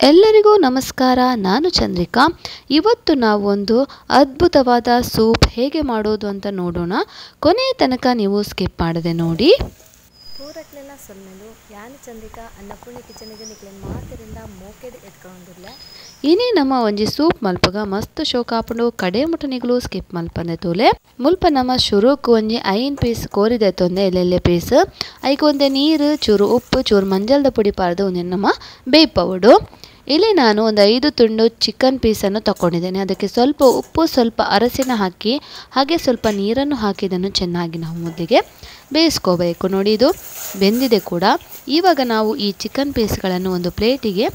ಎಲ್ಲರಿಗೂ ನಮಸ್ಕಾರ. ನಾನು ಚಂದ್ರಿಕಾ. ಇವತ್ತು ನಾವು ಒಂದು ಅದ್ಭುತವಾದ ಸೂಪ್ ಹೇಗೆ ಮಾಡೋದು ಅಂತ ನೋಡೋಣ. ಕೊನೆಯ ತನಕ ನೀವು ಸ್ಕಿಪ್ ಮಾಡದೆ ನೋಡಿ. ಪೂರಕ್ಲೆಲ್ಲ ಸೊಲ್ಮೆಲು ಯಾನು ಚಂದ್ರಿಕಾ ಅನ್ನಪೂರ್ಣಿ ಕಿಚನಿಗೆ ನಿಕ್ಲೆ ಮಾತಿರಿಂದ ಮೋಕೆಡ್ ಎತ್ಕೊಂಡಿಲ್ಲ. ಇನಿ ನಮ್ಮ ಒಂಜಿ ಸೂಪ್ ಮಲ್ಪಗ ಮಸ್ತ್ ಶೋಕ್ ಆಪುಂಡು ಕಡೆ ಮುಟನಿಗಳು ಸ್ಕಿಪ್ ಮಲ್ಪನೆ ತೋಲೆ ಮುಲ್ಪ ನಮ್ಮ ಶುರುಕ್ ಒಂಜಿ 5 ಪೀಸ್ ಕೋರಿದೆ ತೊಂದೆ ಎಲ್ಲೆಲ್ಲೆ ಪೀಸ್ ಐಕ್ ಒಂದೆ ನೀರು ಚೂರು ಉಪ್ಪು ಚೂರು ಮಂಜಲ್ದ ಪುಡಿ ಪಾರ್ದು ಒಂದೆ ನಮ್ಮ ಬೇಯ್ಪವುಡು. ಇಲ್ಲಿ ನಾನು ಒಂದು 5 ತುಂಡು ಚಿಕನ್ ಪೀಸನ್ನು ತಗೊಂಡಿದ್ದೇನೆ. ಅದಕ್ಕೆ ಸ್ವಲ್ಪ ಉಪ್ಪು ಸ್ವಲ್ಪ ಅರಸಿನ ಹಾಕಿ ಹಾಗೆ ಸ್ವಲ್ಪ ನೀರನ್ನು ಹಾಕಿ ಇದನ್ನು ಚೆನ್ನಾಗಿ ನಾವು ಮೊದಲಿಗೆ ಬೇಯಿಸ್ಕೋಬೇಕು. ನೋಡಿ, ಇದು ಬೆಂದಿದೆ ಕೂಡ. ಇವಾಗ ನಾವು ಈ ಚಿಕನ್ ಪೀಸ್ಗಳನ್ನು ಒಂದು ಪ್ಲೇಟಿಗೆ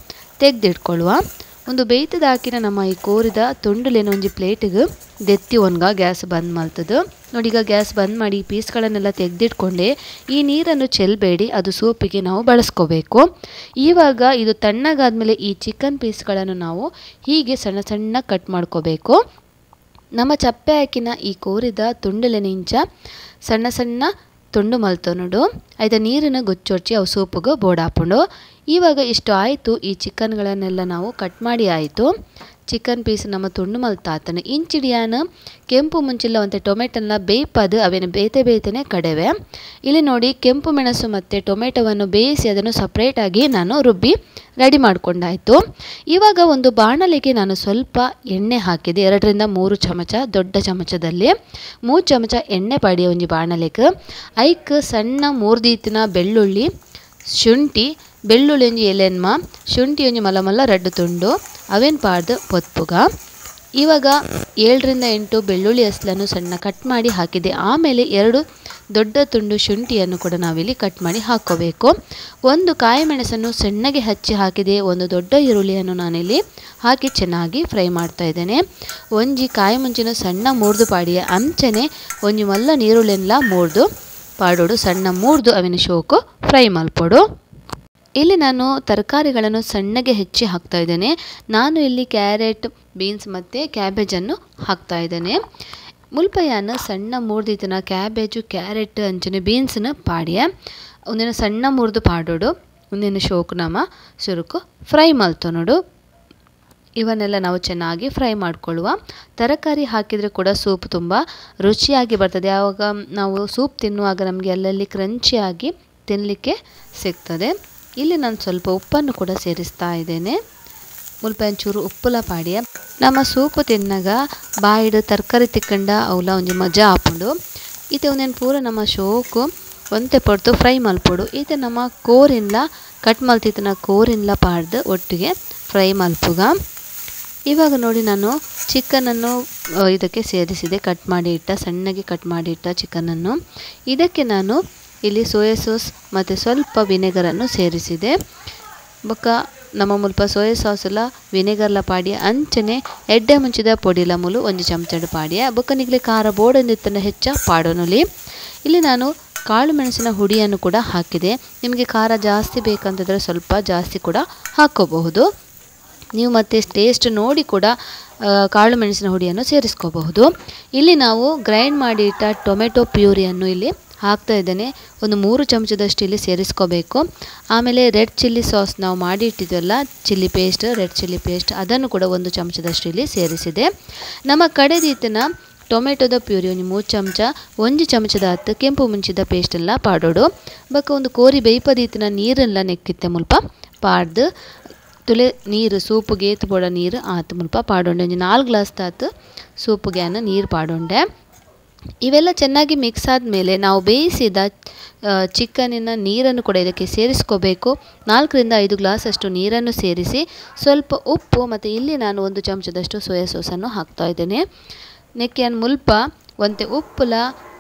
ತೆಗೆದಿಟ್ಕೊಳ್ಳುವ. ಒಂದು ಬೇಯ್ತದ ಹಾಕಿನ ನಮ್ಮ ಈ ಕೋರಿದ ತುಂಡುಲೇನೋ ಒಂಜಿ ಪ್ಲೇಟಿಗೆ ದೆತ್ತಿ ಒನ್ಗ ಗ್ಯಾಸ್ ಬಂದ್ ಮಾಡ್ತದೆ. ನೋಡಿ, ಈಗ ಗ್ಯಾಸ್ ಬಂದ್ ಮಾಡಿ ಈ ಪೀಸ್ಗಳನ್ನೆಲ್ಲ ತೆಗೆದಿಟ್ಕೊಂಡೆ. ಈ ನೀರನ್ನು ಚೆಲ್ಲಬೇಡಿ, ಅದು ಸೂಪಿಗೆ ನಾವು ಬಳಸ್ಕೋಬೇಕು. ಇವಾಗ ಇದು ತಣ್ಣಗಾದ್ಮೇಲೆ ಈ ಚಿಕನ್ ಪೀಸ್ಗಳನ್ನು ನಾವು ಹೀಗೆ ಸಣ್ಣ ಸಣ್ಣ ಕಟ್ ಮಾಡ್ಕೋಬೇಕು. ನಮ್ಮ ಚಪ್ಪೆ ಹಾಕಿನ ಈ ಕೋರಿದ ತುಂಡುಲೆನ ಇಂಚ ಸಣ್ಣ ಸಣ್ಣ ತುಂಡು ಮಲ್ತು ನೋಡು. ಆಯ್ತಾ, ನೀರನ್ನು ಗೊಚ್ಚೊಡ್ಚಿ ಅವು ಸೂಪಿಗೆ ಬೋಡಾಪುಂಡು. ಇವಾಗ ಇಷ್ಟು ಆಯಿತು. ಈ ಚಿಕನ್ಗಳನ್ನೆಲ್ಲ ನಾವು ಕಟ್ ಮಾಡಿ ಆಯಿತು. ಚಿಕನ್ ಪೀಸ್ ನಮ್ಮ ತುಂಡು ಮಲ್ತಾತನೆ ಇಂಚಿಡಿಯಾನ ಕೆಂಪು ಮುಂಚಿಲ್ಲ ಒಂದು ಟೊಮೆಟೊನ ಬೇಯ್ಪದು ಅವೇನು ಬೇಯ್ತೇನೆ ಕಡೆವೆ. ಇಲ್ಲಿ ನೋಡಿ, ಕೆಂಪು ಮೆಣಸು ಮತ್ತು ಟೊಮೆಟೊವನ್ನು ಬೇಯಿಸಿ ಅದನ್ನು ಸಪ್ರೇಟಾಗಿ ನಾನು ರುಬ್ಬಿ ರೆಡಿ ಮಾಡ್ಕೊಂಡಾಯಿತು. ಇವಾಗ ಒಂದು ಬಾಣಲೆಗೆ ನಾನು ಸ್ವಲ್ಪ ಎಣ್ಣೆ ಹಾಕಿದೆ. 2 ರಿಂದ 3 ಚಮಚ ದೊಡ್ಡ ಚಮಚದಲ್ಲಿ 3 ಚಮಚ ಎಣ್ಣೆ ಪಡಿ ಒಂಜಿ ಬಾಣಲೆಗೆ. ಐಕ್ ಸಣ್ಣ 3 ದೀತಿನ ಬೆಳ್ಳುಳ್ಳಿ, ಶುಂಠಿ, ಬೆಳ್ಳುಳ್ಳಿ ಒಂಜಿ ಎಲೆನ್ಮ, ಶುಂಠಿ ಒಂಜಿ ಮಲ್ಲ ರಡ್ಡು ತುಂಡು ಅವೇನು ಪಾಡ್ದು ಪೊತ್ಪುಗ. ಇವಾಗ 7 ರಿಂದ 8 ಬೆಳ್ಳುಳ್ಳಿ ಹಸ್ಲನ್ನು ಸಣ್ಣ ಕಟ್ ಮಾಡಿ ಹಾಕಿದೆ. ಆಮೇಲೆ 2 ದೊಡ್ಡ ತುಂಡು ಶುಂಠಿಯನ್ನು ಕೂಡ ನಾವಿಲ್ಲಿ ಕಟ್ ಮಾಡಿ ಹಾಕ್ಕೋಬೇಕು. 1 ಕಾಯಿ ಮೆಣಸನ್ನು ಸಣ್ಣಗೆ ಹಚ್ಚಿ ಹಾಕಿದೆ. 1 ದೊಡ್ಡ ಈರುಳ್ಳಿಯನ್ನು ನಾನಿಲ್ಲಿ ಹಾಕಿ ಚೆನ್ನಾಗಿ ಫ್ರೈ ಮಾಡ್ತಾ ಇದ್ದೇನೆ. ಒಂಜಿ ಕಾಯಿ ಮುಂಚಿನ ಸಣ್ಣ ಮೂರ್ದು ಪಾಡಿಯ ಅಂಚನೆ ಒಂಜಿ ಮಲ್ಲ ನೀರುಳ್ಳೆಲ್ಲ ಮೂರ್ದು ಪಾಡೋಡು ಸಣ್ಣ ಮೂರ್ದು ಅವಿನ ಶೋಕು ಫ್ರೈ ಮಲ್ಪೋಡು. ಇಲ್ಲಿ ನಾನು ತರಕಾರಿಗಳನ್ನು ಸಣ್ಣಗೆ ಹೆಚ್ಚಿ ಹಾಕ್ತಾ ಇದ್ದೇನೆ. ನಾನು ಇಲ್ಲಿ ಕ್ಯಾರೆಟ್, ಬೀನ್ಸ್ ಮತ್ತು ಕ್ಯಾಬೇಜನ್ನು ಹಾಕ್ತಾ ಇದ್ದೇನೆ. ಮುಲ್ಪಯ್ಯನ ಸಣ್ಣ ಮೂರ್ದಿತ್ತಿನ ಕ್ಯಾಬೇಜು, ಕ್ಯಾರೆಟ್ ಅಂಚನೆ ಬೀನ್ಸ್ನ ಪಾಡಿಯ ಒಂದಿನ ಸಣ್ಣ ಮೂರ್ದು ಪಾಡೋಡು ಒಂದಿನ ಶೋಕು ನಮ್ಮ ಸುರುಕು ಫ್ರೈ ಮಲ್ತು ನೋಡು. ಇವನ್ನೆಲ್ಲ ನಾವು ಚೆನ್ನಾಗಿ ಫ್ರೈ ಮಾಡ್ಕೊಳ್ಳುವ. ತರಕಾರಿ ಹಾಕಿದರೆ ಕೂಡ ಸೂಪ್ ತುಂಬ ರುಚಿಯಾಗಿ ಬರ್ತದೆ. ಆವಾಗ ನಾವು ಸೂಪ್ ತಿನ್ನುವಾಗ ನಮಗೆ ಅಲ್ಲಲ್ಲಿ ಕ್ರಂಚಿಯಾಗಿ ತಿನ್ನಲಿಕ್ಕೆ ಸಿಗ್ತದೆ. ಇಲ್ಲಿ ನಾನು ಸ್ವಲ್ಪ ಉಪ್ಪನ್ನು ಕೂಡ ಸೇರಿಸ್ತಾ ಇದ್ದೇನೆ. ಮುಲ್ಪ ಒಂಚೂರು ಉಪ್ಪುಲ ಪಾಡಿಯ ನಮ್ಮ ಸೂಪು ತಿನ್ನಾಗ ಬಾಯಿಡು ತರಕಾರಿ ತಿಕ್ಕಂಡ ಅವಲ ಒಂಜಿ ಮಜಾ ಹಾಪುಂಡು. ಇದು ಒಂದೇನು ಪೂರ ನಮ್ಮ ಶೋಕು ಒಂತೆ ಪಡ್ತು ಫ್ರೈ ಮಲ್ಪೋಡು. ಇದು ನಮ್ಮ ಕೋರಿನ್ಲ ಕಟ್ ಮಲ್ತಿತ್ತಿನ ಕೋರಿನ್ಲ ಪಾಡ್ದು ಒಟ್ಟಿಗೆ ಫ್ರೈ ಮಲ್ಪುಗ. ಇವಾಗ ನೋಡಿ, ನಾನು ಚಿಕನನ್ನು ಇದಕ್ಕೆ ಸೇರಿಸಿದೆ. ಸಣ್ಣಗೆ ಕಟ್ ಮಾಡಿ ಇಟ್ಟ ಚಿಕನನ್ನು ಇದಕ್ಕೆ ನಾನು ಇಲ್ಲಿ ಸೋಯಾ ಸಾಸ್ ಮತ್ತು ಸ್ವಲ್ಪ ವಿನೆಗರನ್ನು ಸೇರಿಸಿದೆ. ಬೊಕ್ಕ ನಮ್ಮ ಮುಲ್ಪ ಸೋಯಾ ಸಾಸಲ್ಲ ವಿನೆಗರ್ಲ ಪಾಡಿಯ ಅಂಚನೆ ಎಡ್ಡೆ ಮುಂಚಿದ ಪೊಡಿಲ ಮುಲು 1 ಚಮಚಡು ಪಾಡಿಯ ಬೊಕ್ಕ ನಿಗ್ಲೆ ಖಾರ ಬೋಡಂದಿತ್ತನ್ನು ಹೆಚ್ಚ ಪಾಡೋನುಲಿ. ಇಲ್ಲಿ ನಾನು ಕಾಳು ಮೆಣಸಿನ ಹುಡಿಯನ್ನು ಕೂಡ ಹಾಕಿದೆ. ನಿಮಗೆ ಖಾರ ಜಾಸ್ತಿ ಬೇಕಂತಂದರೆ ಸ್ವಲ್ಪ ಜಾಸ್ತಿ ಕೂಡ ಹಾಕ್ಕೋಬಹುದು. ನೀವು ಮತ್ತೆ ಟೇಸ್ಟ್ ನೋಡಿ ಕೂಡ ಕಾಳು ಮೆಣಸಿನ ಹುಡಿಯನ್ನು ಸೇರಿಸ್ಕೋಬಹುದು. ಇಲ್ಲಿ ನಾವು ಗ್ರೈಂಡ್ ಮಾಡಿ ಇಟ್ಟ ಟೊಮೆಟೊ ಪ್ಯೂರಿಯನ್ನು ಇಲ್ಲಿ ಹಾಕ್ತಾ ಇದ್ದೇನೆ. ಒಂದು 3 ಚಮಚದಷ್ಟು ಇಲ್ಲಿ ಸೇರಿಸ್ಕೋಬೇಕು. ಆಮೇಲೆ ರೆಡ್ ಚಿಲ್ಲಿ ಸಾಸ್ ನಾವು ಮಾಡಿ ಇಟ್ಟಿದ್ವಲ್ಲ, chilli paste, red chilli paste, ಅದನ್ನು ಕೂಡ 1 ಚಮಚದಷ್ಟು ಇಲ್ಲಿ ಸೇರಿಸಿದೆ. ನಮ್ಮ ಕಡೆದೀತಿನ ಟೊಮೆಟೊದ ಪ್ಯೂರಿ ಒಂದು 3 ಚಮಚ 1 ಚಮಚದ ಹತ್ತು ಕೆಂಪು ಮುಂಚಿದ ಪೇಸ್ಟ್ ಎಲ್ಲ ಪಾಡೋಡು. ಬಕ್ಕ ಒಂದು ಕೋರಿ ಬೇಯ್ಪದೀತಿನ ನೀರೆಲ್ಲ ನೆಕ್ಕಿತ್ತೆ ಮುಲ್ಪ ಪಾಡ್ದು ತುಲೆ ನೀರು ಸೂಪಿಗೆ ಏತು ಬೋಡ ನೀರು ಆತು ಮುಲ್ಪ ಪಾಡೊಂಡೆ. ಒಂದು 4 ಗ್ಲಾಸ್ ತಾತು ಸೂಪಿಗೆ ಅನ್ನ ನೀರು ಪಾಡೊಂಡೆ. ಇವೆಲ್ಲ ಚೆನ್ನಾಗಿ ಮಿಕ್ಸ್ ಆದಮೇಲೆ ನಾವು ಬೇಯಿಸಿದ ಚಿಕನಿನ ನೀರನ್ನು ಕೂಡ ಇದಕ್ಕೆ ಸೇರಿಸ್ಕೋಬೇಕು. 4 ರಿಂದ 5 ಗ್ಲಾಸ್ ಅಷ್ಟು ನೀರನ್ನು ಸೇರಿಸಿ ಸ್ವಲ್ಪ ಉಪ್ಪು ಮತ್ತು ಇಲ್ಲಿ ನಾನು 1 ಚಮಚದಷ್ಟು ಸೋಯಾ ಸಾಸನ್ನು ಹಾಕ್ತಾ ಇದ್ದೇನೆ. ನೆಕ್ಕಿಯನ್ನು ಮುಲ್ಪ ಒಂತೆ ಉಪ್ಪುಲ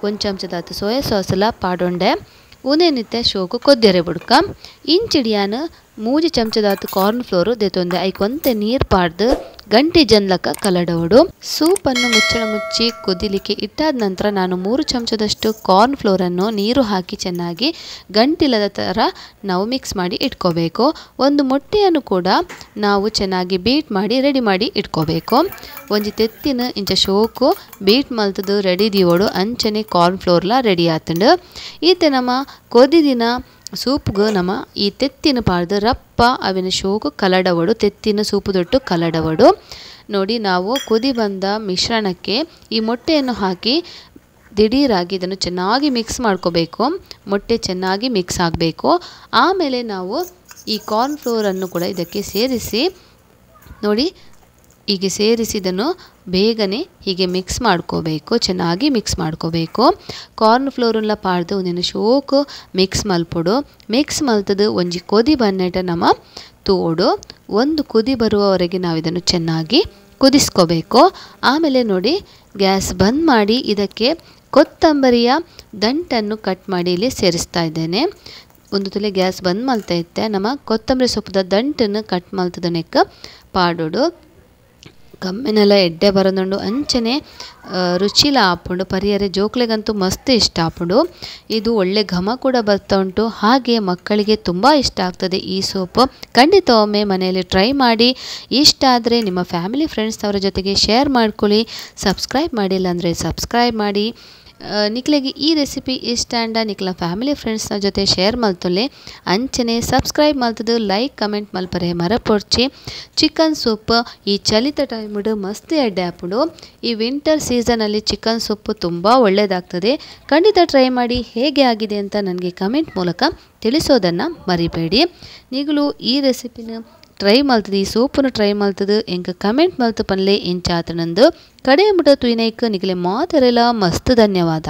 1 ಚಮಚದ ಸೋಯಾ ಸಾಸಲ ಪಾಡೊಂಡೆ. ಉನೇನಿತ್ತೆ ಶೋಕು ಕೊದ್ದಿರೆ ಬುಡ್ಕ ಇಂಚಿಡಿಯಾನು 3 ಚಮಚದ ಕಾರ್ನ್ ಫ್ಲೋರು ದೆತೊಂದೆ ಐಕೊಂತೆ ನೀರು ಪಾಡ್ದು ಗಂಟಿ ಜನ್ಲಕ ಕಲಡೋಡು. ಸೂಪನ್ನು ಮುಚ್ಚಳ ಮುಚ್ಚಿ ಕುದಿಲಿಕ್ಕೆ ಇಟ್ಟಾದ ನಂತರ ನಾನು 3 ಚಮಚದಷ್ಟು ಕಾರ್ನ್ ಫ್ಲೋರನ್ನು ನೀರು ಹಾಕಿ ಚೆನ್ನಾಗಿ ಗಂಟಿಲ್ಲದ ಥರ ನಾವು ಮಿಕ್ಸ್ ಮಾಡಿ ಇಟ್ಕೋಬೇಕು. 1 ಮೊಟ್ಟೆಯನ್ನು ಕೂಡ ನಾವು ಚೆನ್ನಾಗಿ ಬೀಟ್ ಮಾಡಿ ರೆಡಿ ಮಾಡಿ ಇಟ್ಕೋಬೇಕು. ಒಂಜಿ ತೆತ್ತಿನ ಇಂಚ ಶೋಕು ಬೀಟ್ ಮಲ್ತದು ರೆಡಿ ದಿಯೋಡು ಅಂಚನೆ ಕಾರ್ನ್ ಫ್ಲೋರ್ಲ ರೆಡಿ ಆತಂಡು. ಈತೆ ನಮ್ಮ ಕೊದ್ದಿದಿನ ಸೂಪ್ಗೆ ನಮ್ಮ ಈ ತೆತ್ತಿನ ಪಾಡ್ದು ರಪ್ಪ ಅವಿನ ಶೋಕು ಕಲಡವಡು ತೆತ್ತಿನ ಸೂಪು ದೊಟ್ಟು ಕಲಡವಡು ನೋಡಿ. ನಾವು ಕುದಿ ಬಂದ ಮಿಶ್ರಣಕ್ಕೆ ಈ ಮೊಟ್ಟೆಯನ್ನು ಹಾಕಿ ದಿಢೀರಾಗಿ ಇದನ್ನು ಚೆನ್ನಾಗಿ ಮಿಕ್ಸ್ ಮಾಡ್ಕೋಬೇಕು. ಮೊಟ್ಟೆ ಚೆನ್ನಾಗಿ ಮಿಕ್ಸ್ ಆಗಬೇಕು. ಆಮೇಲೆ ನಾವು ಈ ಕಾರ್ನ್ಫ್ಲೋರನ್ನು ಕೂಡ ಇದಕ್ಕೆ ಸೇರಿಸಿ ನೋಡಿ, ಹೀಗೆ ಸೇರಿಸಿದನ್ನು ಬೇಗನೆ ಹೀಗೆ ಮಿಕ್ಸ್ ಮಾಡ್ಕೋಬೇಕು, ಚೆನ್ನಾಗಿ ಮಿಕ್ಸ್ ಮಾಡ್ಕೋಬೇಕು. ಕಾರ್ನ್ಫ್ಲೋರೆಲ್ಲ ಪಾಡ್ದು ಒಂದಿನ ಶೋಕು ಮಿಕ್ಸ್ ಮಲ್ಪೊಡು. ಮಿಕ್ಸ್ ಮಲ್ತದು ಒಂಜಿ ಕೊದಿ ಬನ್ನೆಟ ನಮ್ಮ ತೋಡು ಒಂದು ಕುದಿ ಬರುವವರೆಗೆ ನಾವು ಇದನ್ನು ಚೆನ್ನಾಗಿ ಕುದಿಸ್ಕೋಬೇಕು. ಆಮೇಲೆ ನೋಡಿ ಗ್ಯಾಸ್ ಬಂದ್ ಮಾಡಿ ಇದಕ್ಕೆ ಕೊತ್ತಂಬರಿಯ ದಂಟನ್ನು ಕಟ್ ಮಾಡಿ ಇಲ್ಲಿ ಸೇರಿಸ್ತಾ ಇದ್ದೇನೆ. ಒಂದು ತುಲೆ ಗ್ಯಾಸ್ ಬಂದ್ ಮಲ್ತಾ ಇತ್ತೆ. ನಮ್ಮ ಕೊತ್ತಂಬರಿ ಸೊಪ್ಪದ ದಂಟನ್ನು ಕಟ್ ಮಲ್ತದ ನೆಕ್ಕ ಪಾಡೋಡು ಕಮ್ಮೆನೆಲ್ಲ ಎಡ್ಡೆ ಬರೋದುಂಡು ಅಂಚನೆ ರುಚಿಲ ಆಪುಂಡು. ಪರಿಯರೆ ಜೋಕ್ಲೆಗಂತೂ ಮಸ್ತ್ ಇಷ್ಟ ಆಪುಂಡು. ಇದು ಒಳ್ಳೆ ಘಮ ಕೂಡ ಬರ್ತಾ ಉಂಟು. ಹಾಗೆ ಮಕ್ಕಳಿಗೆ ತುಂಬ ಇಷ್ಟ ಆಗ್ತದೆ ಈ ಸೂಪ್. ಖಂಡಿತ ಒಮ್ಮೆ ಮನೆಯಲ್ಲಿ ಟ್ರೈ ಮಾಡಿ. ಇಷ್ಟ ಆದರೆ ನಿಮ್ಮ ಫ್ಯಾಮಿಲಿ ಫ್ರೆಂಡ್ಸ್ ಅವರ ಜೊತೆಗೆ ಶೇರ್ ಮಾಡ್ಕೊಳ್ಳಿ. ಸಬ್ಸ್ಕ್ರೈಬ್ ಮಾಡಿಲ್ಲ ಅಂದರೆ ಸಬ್ಸ್ಕ್ರೈಬ್ ಮಾಡಿ. ನಿಕ್ಲೆಗೆ ಈ ರೆಸಿಪಿ ಇಷ್ಟ ಅಂಡ ನಿಕ್ಲ ಫ್ಯಾಮಿಲಿ ಫ್ರೆಂಡ್ಸ್ನ ಜೊತೆ ಶೇರ್ ಮಲ್ತೊಲ್ಲೆ ಅಂಚನೆ ಸಬ್ಸ್ಕ್ರೈಬ್ ಮಲ್ತದು ಲೈಕ್ ಕಮೆಂಟ್ ಮಲ್ಪರೆ ಮರಪೊಡ್ಚಿ. ಚಿಕನ್ ಸೂಪ್ ಈ ಚಲಿತ ಟೈಮುಡು ಮಸ್ತ್ ಎಡ್ಡೆ ಆಪುಡು. ಈ ವಿಂಟರ್ ಸೀಸನಲ್ಲಿ ಚಿಕನ್ ಸೂಪ್ ತುಂಬ ಒಳ್ಳೆಯದಾಗ್ತದೆ. ಖಂಡಿತ ಟ್ರೈ ಮಾಡಿ. ಹೇಗೆ ಆಗಿದೆ ಅಂತ ನನಗೆ ಕಮೆಂಟ್ ಮೂಲಕ ತಿಳಿಸೋದನ್ನು ಮರಿಬೇಡಿ. ನೀಗಲೂ ಈ ರೆಸಿಪಿನ ಟ್ರೈ ಮಲ್ತದು, ಈ ಸೂಪನ್ನು ಟ್ರೈ ಮಲ್ತದು ಎಂಕ ಕಮೆಂಟ್ ಮಲ್ತು ಪನ್ಲೆ ಇಂಚಾತ ನಂದು ಕಡೆ ಮುಟ ತುಯಿನೈಕ್ ನಿಗಲೆ ಮಾತರೆಲ್ಲ ಮಸ್ತ್ ಧನ್ಯವಾದ.